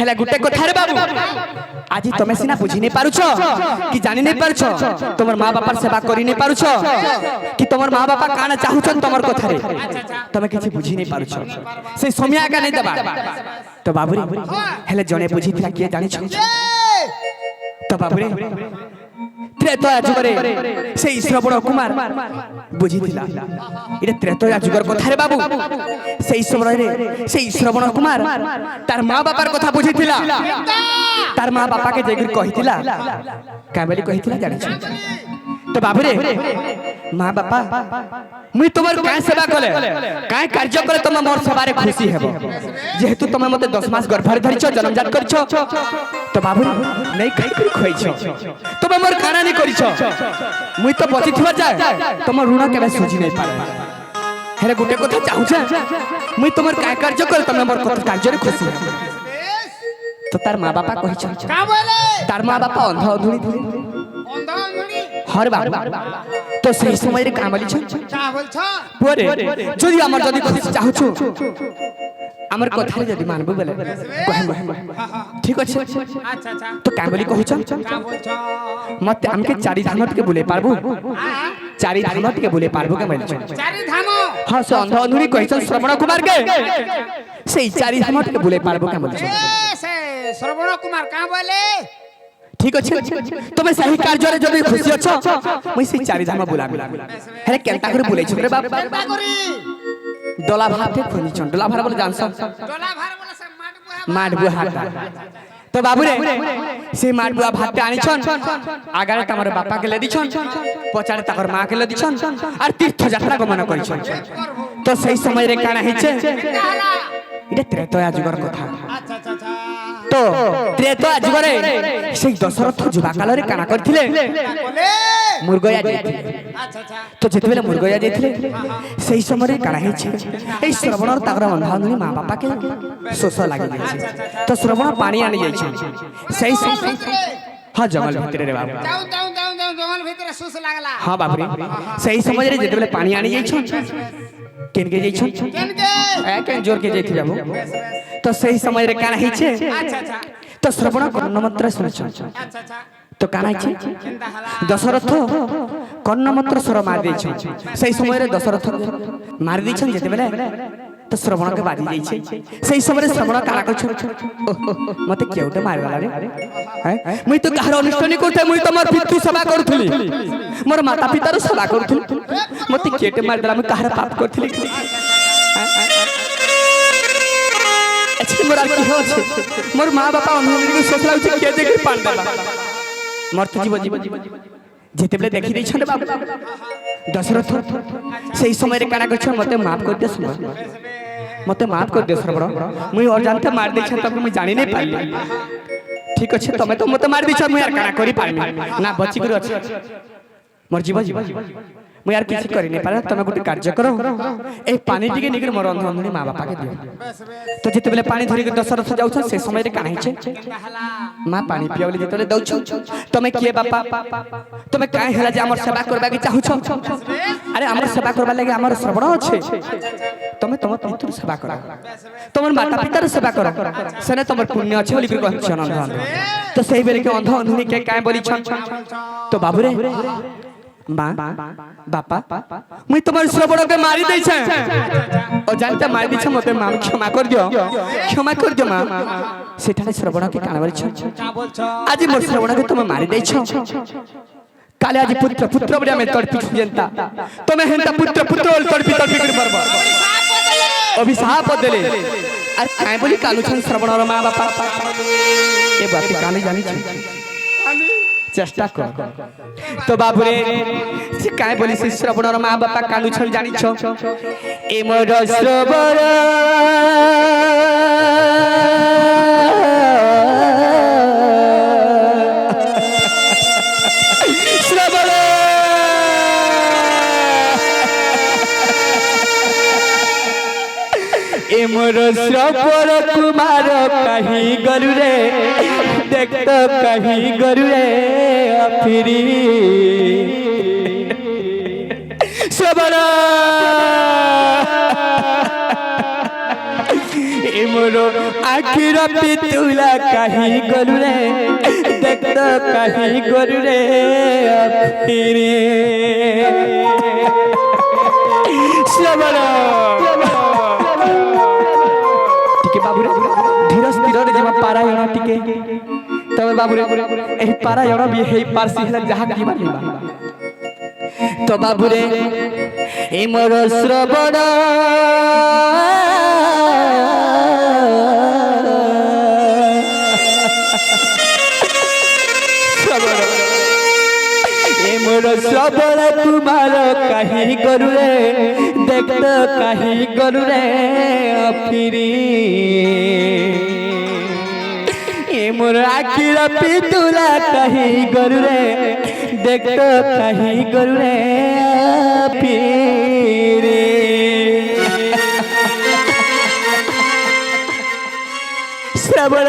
हेला गुटे कथा रे बाबू आज तमे सिना बुझी नहीं पारुछ कि जानि नहीं पारुछ तमर मां बापा सेवा करि नहीं पारुछ कि तमर मां बापा काना चाहुछन तमर कथा रे तमे किछि बुझी नहीं पारुछ से समय आगा नहीं देबा तो बाबू रे हेले जने बुझी थिला के जानि छ तो बाबू रे त्रेतया जुगरे से श्रवण कुमार बुझी थिला इरे त्रेतया जुगर कथा रे बाबू से समय रे से श्रवण कुमार तार मां बापार कथा बुझी थिला तार मां बापा के जेगिर कहिथिला काबेली कहिथिला जानि छ तो बाबू रे मां बापा मुई तमर काय सेवा कले काय कार्य कले तम मोर सेवा रे खुशी हेबो जेहेतु तमे मते 10 मास गर्भरे धरिछ जन्मजात करिछ तो बाबू नै खाइ करी खोइछ तमे मोर काना नै करिछ मुई तो बचि थिबा जाय तम ऋण केबे सुझी नै पारे हेरे गुटे कथा चाहू छ मुई तमर काय कार्य कले तमे मोर कथा कार्य रे खुशी तो तार मां बापा कहिछ का बोले तार मां बापा अंध अधुरी थिले हर बाबू तो सही समय रे काम बोलिछ का बोलछ पोरे जदी हमर जदी खुशी चाहू छु हमर कथा रे जदी मानबो बोले कहम ठीक अछि अच्छा अच्छा तो का बोली कहू छ का बोलछ मते हमके चारि धाम के बोले पारबो चारि धाम के बोले पारबो के बोलछ चारि धाम हां से अंध अधुरी कहिछ श्रवण कुमार के से चारि धाम के बोले पारबो के बोलछ से श्रवण कुमार का बोले ठीक अछि तमे सही कार्य रे जदी खुशी अछ मई से चारि धाम बुलाबी हेरे केनता करे बुलै छ रे बाप केनता करी डोला भाते खोनी छ डोला भार बोले जानस डोला भार बोले से माट बुहा तो बाबू रे से माट बुहा भात आनी छन आगारे तमर बापा के लेदी छन पछाड़े तकर मां के लेदी छन और तीर्थ यात्रा गमन करी छन तो सही समय रे काना हिचे इटा त्रेतया जुगर कथा अच्छा अच्छा अच्छा तो त्रेतया जुगरे से दशरथ जुबा काल रे काना करथिले मुर्गया जेथिले अच्छा अच्छा तो जेतबेले मुर्गया जेथिले सेही समय रे काना हिचे ए श्रवण ताकर बंधानुनी मां बापा के सोस लागि छै तो श्रवण पानी आनी जाय छै सेही समय हां जंगल भीतर रे बाबू जाऊ जाऊ जाऊ जाऊ जंगल भीतर सोस लागला हां बाबू रे सेही समय रे जेतबेले पानी आनी जाय छै केन के जाय छै केन के ए केन जोर के जेथि बाबू तो सही समय रे काना हिचे अच्छा अच्छा तो श्रवण कर्ण मंत्र सुन छ अच्छा अच्छा तो काना हिचे दशरथ कर्ण मंत्र स्वर मार दै छै सही समय रे दशरथ मार दै छै जेते बेले तो श्रवण के बाजी जाय छै सही समय रे श्रवण काना कर छ मते केउटे मारवाला रे हैं मुई तो कहर अनिष्ट नै करते मुई तो मोर पितृ सेवा करथुली मोर माता पिता रो सेवा करथुली मते केटे मार देला मैं कहर पाप करथुली अच्छी मोर की हो छै मोर मां बापा अनहरी के सोचला छै के जे के पान देला मोर तो जीव जेते बेले देखि दै छन बाबू दशरथ सही समय रे काना कर छ मते माफ कर दे सुन मते माफ कर दे श्रवण मुई और जानते मार दै छ तब मुई जानि नै पाइली ठीक अछि तमे तो मते मार दै छ मुई यार काना करि पाइमी ना बचि कर अछि मोर जीव मुई यार किछि करि नै पारे तमे गुटे कार्य करो ए पानी टिके निकर मोर अंध अंधनी मां बापा के दियो तो जेते बेले पानी धरि के दशरथ जाउ छ से समय रे काना छै मां पानी पियावली जेते बेले दउ छ तमे किए बापा तमे काहे हला जे हमर सेवा करबा के चाहू छ अरे हमर सेवा करबा लागि हमर श्रवण अछि तमे तम पितृ सेवा कर तमर माता पिता रे सेवा कर सेने तमर पुण्य अछि बोली कहै छ अंध तो सही बेले के अंध अंधनी के काहे बोली छ तो बाबू रे मां बापा मुई तमर श्रवण के मारी दै छै ओ जानते मार दै छ मते मां क्षमा कर दियो मां सेठाने श्रवण के काना बोली छ का बोल छ आज मोर श्रवण के तुम मारी दै छ काले आज पुत्र बड़िया में तड़पी जनता तमे हेंता पुत्र ओल तड़पी कर बरबर अभिशाप देले अरे काय बोली कालू छन श्रवण रो मां बापा ए बात काने जानी छ चेष्टा कर तो बाबू रे से काय बोली से श्रवण रो मां बापा कालू छन जानी छ ए मोर श्रवण ए मोर श्रवण कुमार कहीं गरु रे देख तो कहीं गरु रे फिरी श्रवण মোর আখির পিতুলা কাহি গরু রে দেখ তো কাহি গরু রে ফিরে শ্রবণ টিকে বাবুরে ধীর স্থিরে যেমন পারায়ণ টিকে তবে বাবুরে এই পারায়ণ বি হেই পারসি হেলা যাহা কিবা নিবা তো বাবুরে এই মোর শ্রবণ মোর শ্রবণ কুমার কাহি গরু রে দেখ তো কাহি গরু রে ফিরি এ মোর আখির পিতুলা কাহি গরু রে দেখ তো কাহি গরু রে ফিরি শ্রবণ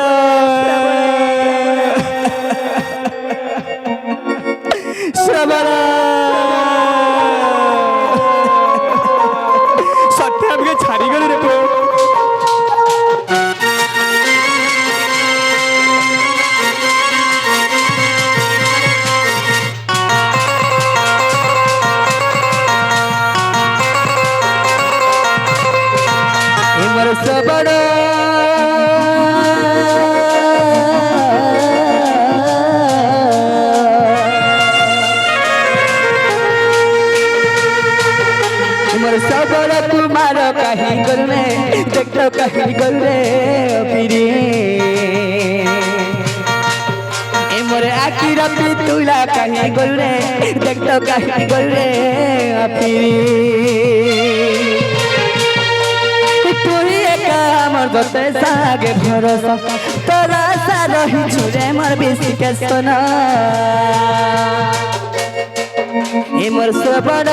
শ্রবণ সত্যি আমাকে ছাড়ি গেল রে এমর শ্রবণ सबड़ कुमार कहीं गुरु रे देख तो कहीं गुरु रे फिरी ए मोरे आखिर पितुला कहीं गुरु रे देख तो कहीं गुरु रे फिरी तू ही एका मोर गोते सागे भरोसा तोरा सा रही छुरे मोर बिसी के सोना ए मोर श्रवण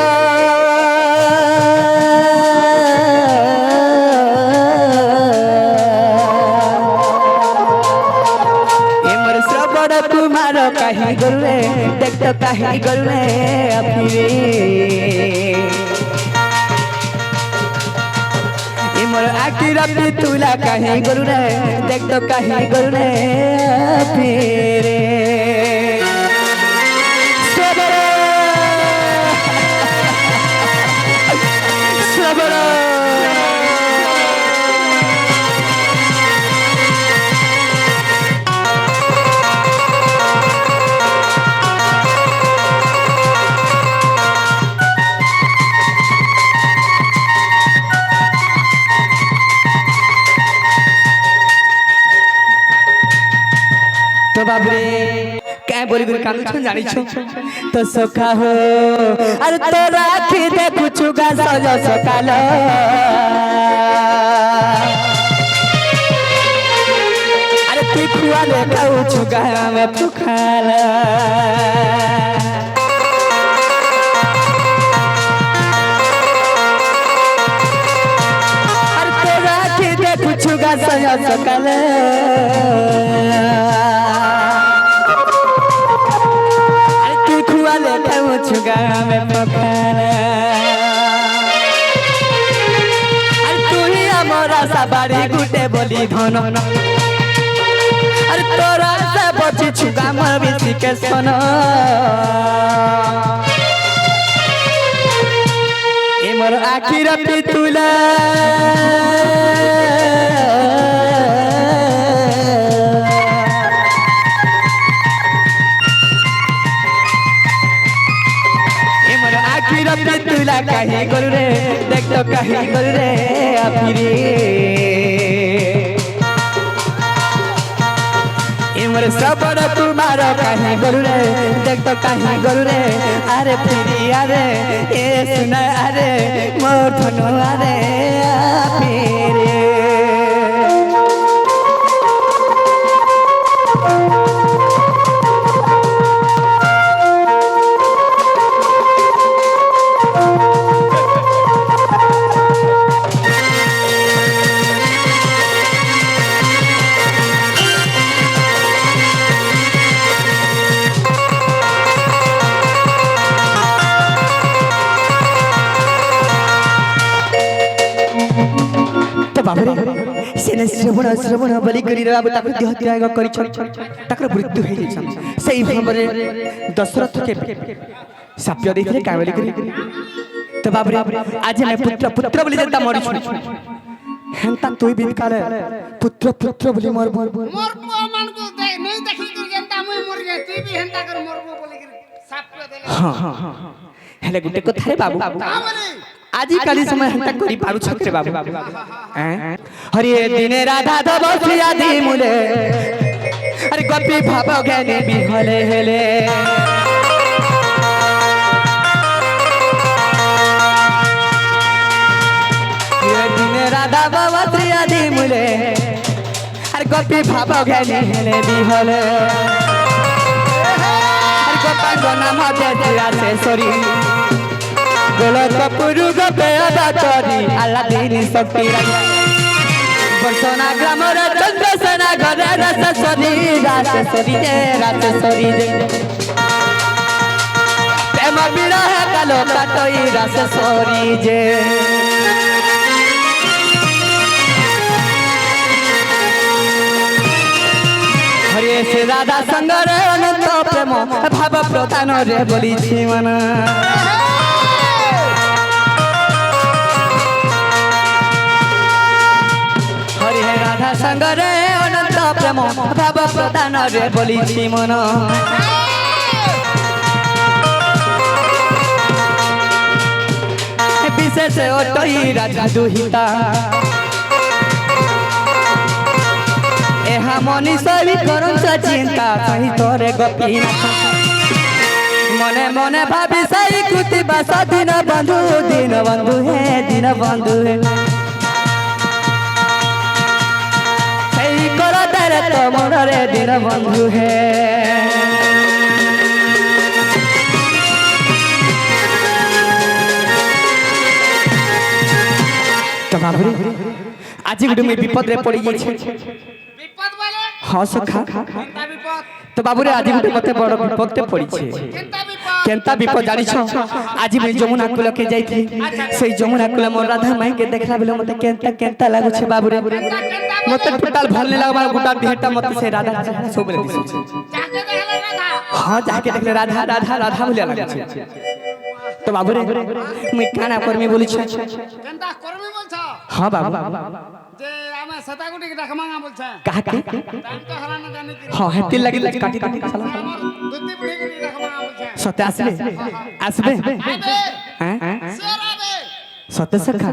कुमार कहीं गुरु रे देख तो कहीं गुरु रे फिरे मोर आखिर पितुला कहीं गुरु रे देख तो कहीं गुरु रे फिरे तो बाबरे क्या बोली गुरु कानू छन जानी छो तो सखा हो अरे तो राखी दे पुछुगा सजो सकालो अरे तू खुआ ले पुछुगा मैं पुखाला अरे तो राखी दे पुछुगा सजो सकालो छुगा में पखाना अरे तू ही हमारा सवारी गुटे बोली धनो अरे तोरा से बची छुगा मोर बिसी के सोनो ए मोर आखिर पितुला पितुला कहीं गुरु रे देख तो कहीं गुरु रे फिरी इमर सबड़ तुम्हारा कहीं गुरु रे देख तो कहीं गुरु रे अरे फिरी अरे ए सुना अरे मोर धनु अरे फिरी ସିନେ ଶ୍ରବଣ ଶ୍ରବଣ ବୋଲି କରି ବାବୁ ତାକୁ ଦେହ ତ୍ୟାଗ କରିଛନ୍ତି ତାଙ୍କର ମୃତ୍ୟୁ ହେଇଯାଇଛି ସେଇ ଭାବରେ ଦଶରଥକେ ସାପ୍ୟ ଦେଇଥିଲେ କାଁ ବୋଲି କରି ତ ବାବୁରେ ଆଜି ଆମେ ପୁତ୍ର ପୁତ୍ର ବୋଲି ଯେନ୍ତା ମରିଛୁ ହେନ୍ତା ତୁଇ ବି କାଳେ ପୁତ୍ର ପୁତ୍ର ବୋଲି ମୋର मोर पुआ मान को नहीं देखी कर जेंता मुई मर जाए तू भी हेंता कर मरबो बोले कर साप पे देले हां हेले गुटे କଥା रे बाबू हां बोले আজি কালি সময় হেন্তা করি পারুছ রে বাবু হরি দিনে রাধা দব সিয়াদি মুলে আরে গোপী ভাব জ্ঞানে বিহলে হেলে দিনে রাধা বাবা সিয়াদি মুলে আরে গোপী ভাব জ্ঞানে হেলে বিহলে আরে গোপাঙ্গ নাম দেয়া সে সরি গোলক পুরুগ বেয়াদা চরি আলাদিনী শক্তি বর্ষনা গ্রামর চন্দ্রসেনা ঘরে রাসেশ্বরী রাসেশ্বরী যে প্রেম বিরহ কালো কাটই রাসেশ্বরী যে হরে সে রাধা সঙ্গরে অনন্ত প্রেম ভাব প্রধান রে বলিছি মনা রাধা সঙ্গরে অনন্ত প্রেম ভাব প্রদান রে বলিছি মন বিশেষ অটই রাধা দুহিতা এহা মনীষ বি করুছ চিন্তা কহি তোরে গোপীনাথ মনে মনে ভাবি সাই কৃতি বাস দিন বন্ধু হে দিন বন্ধু হে तो मोरे दिन बंधु है तो बाबू आज गुटे मैं विपद रे पड़ी जाई छे विपद वाले हां सखा केंता विपद तो बाबू रे आज गुटे मते बड़ विपद ते पड़ी छे केंता विपद जानी छ आज मैं जमुना कुल के जाई थी सेई जमुना कुल मोर राधा माई के देखला बेले मते केंता लागो छे बाबू रे मते टोटल भल नहीं लागबा गुटा देहटा मते से राधा सब रे दिसु छे जाके देखले राधा हां जाके देखले राधा राधा राधा बोले लागो छे तो बाबू रे मैं काना कर्मी बोली छे केंता कर्मी बोलछ हां बाबू जे आमे सतागुटी के रखमांगा बोलछ कहा के दान तो हरा न जाने की हां हेती लगी काटी साला दुत्ती बुढ़ी के रखमांगा बोलछ सत्य आसबे हैं शेर आबे सत्य सखा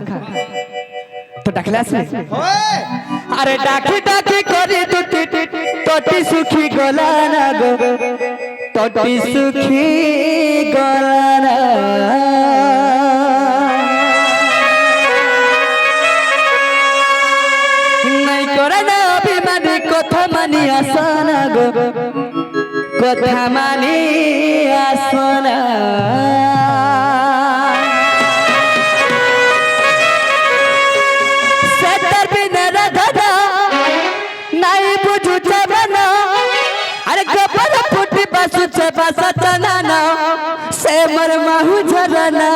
तो डाकले आसबे ओए अरे डाकी डाकी करी दुती टोटी सुखी गला ना गो टोटी सुखी गला ना नहीं करे ना अभिमानी कथा मानी आसना गो कथा मानी आसना सचना से मर महु झरना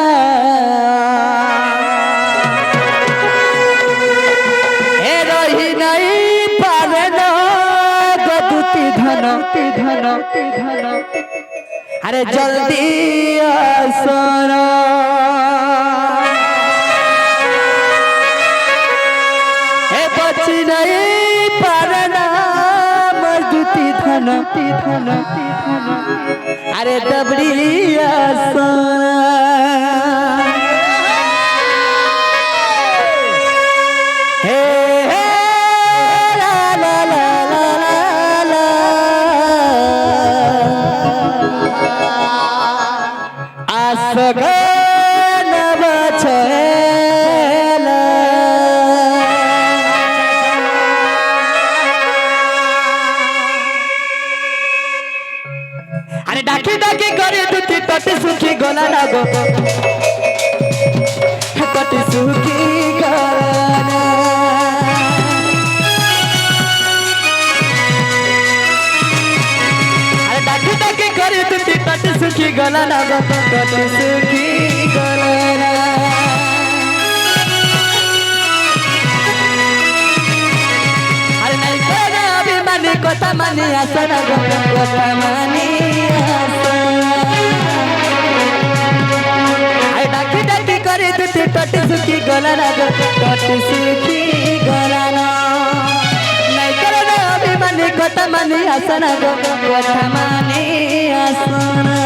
हे रही नहीं पारे न गदुती धन अरे जल्दी आसना हे बची नहीं पारे न मजदूती धन अरे दबड़िया सोना हे ला ला ला ला ला आसगन बचेला अरे डाकी डाकी करे दुती टटी सुखी गला ना गो टटी सुखी गला अरे डाकी डाकी करे दुती टटी सुखी गला ना गो टटी सुखी गला কথা মানি আসনা গো কথা মানি আই ডাকি ডাকি করে দুটি টট সুখী গলা না গো টট সুখী গলা না নাই করে না অভিমানী কথা মানি আসনা গো কথা মানি আসনা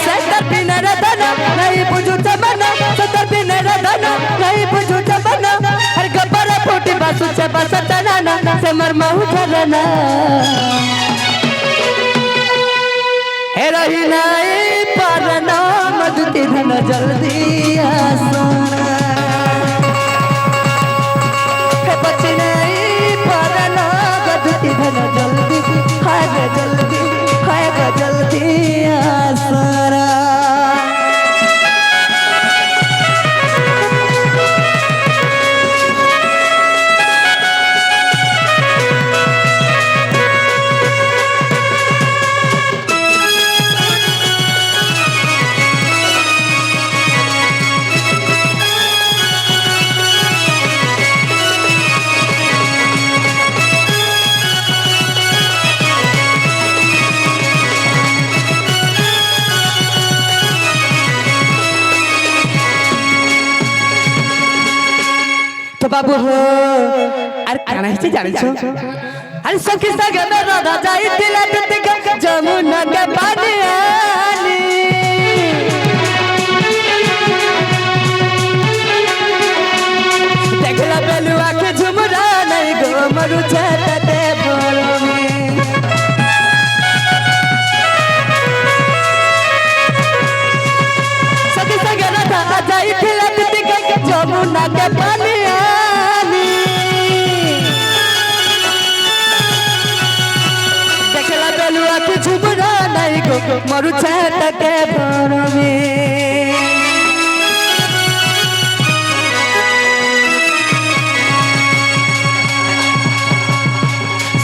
সতর বিনা রদনা নাই বুঝু জমানা সতর বিনা রদনা নাই বুঝু জমানা हर गब्बरा फूटी बासु से बसता ना से मर महु झरना हे रही नाई परना मधुती धन जल्दी आसना हे बची नाई परना मधुती धन जल्दी हाय जल्दी आसना तो बाबू हो अरे काना है जाने छो अरे सखी सगे में राधा जाई दिला दिते के जमुना के पानी आनी देखला बेलुआ के झुमरा नहीं गो मरु छत ते बोलो में सखी सगे राधा जाई दिला दिते के जमुना के पानी झुमरा नहीं गो मरु छत के भोर में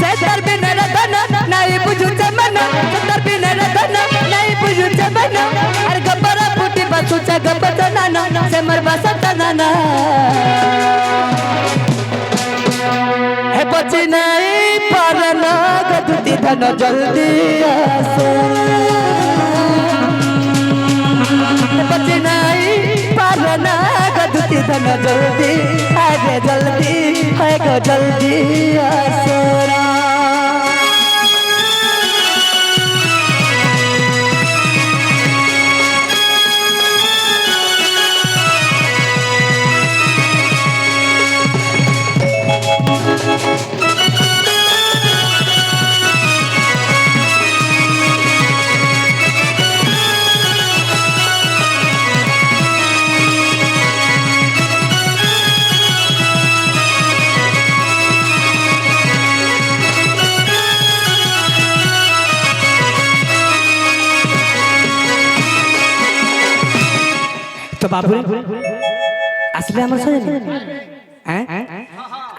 सतर बिना रदना नहीं बुझु जमना सतर बिना रदना नहीं बुझु जमना अरे गब्बरा फूटी बसु से गब्बा ना से मर बसता ना हे बची नहीं परना गदुती धन जल्दी आसना हे बची नहीं परना गदुती धन जल्दी आगे जल्दी है गो जल्दी आसना तो बाबू असले हमर सजे हैं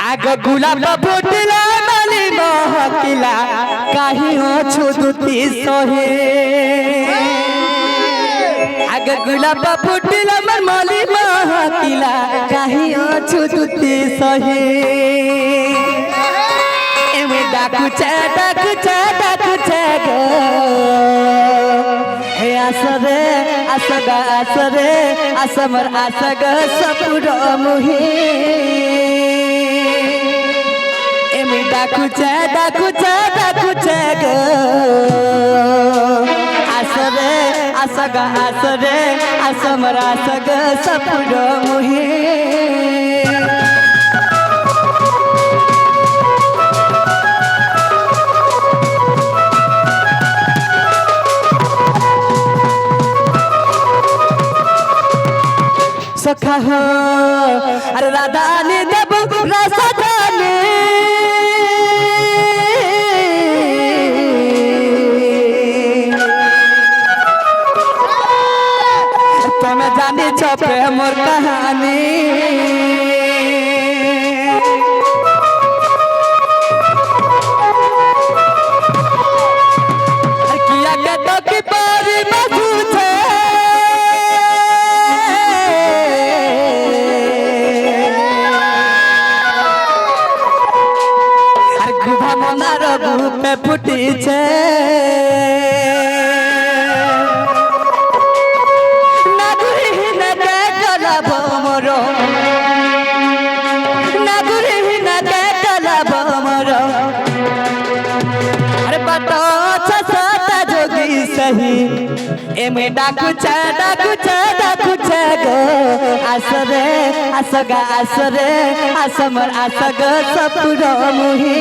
आग गुलाब फुटला माली महकिला काहे हो छुदुती सोहे आग गुलाब फुटला माली महकिला काहे हो छुदुती सोहे एमे डाकू चा गो हे आसरे आसरे आसमर आसग सपुर मुहे एमी डाकू चा गो आसरे आसमर आसग सपुर मुहे सखा हो अरे राधा ने देव रसदाने तुम्हें जानी छो प्रेम और कहानी किया के तो की बारी बसू छे আমার বুকে ফুটিছে নাগুরহীন দেখলা ভমর নাগুরহীন দেখলা ভমর अरे बतो छसता जोगी सही एमे डाकू छे गो आसरे आसगा आसरे आसमर आसग सपुर मुही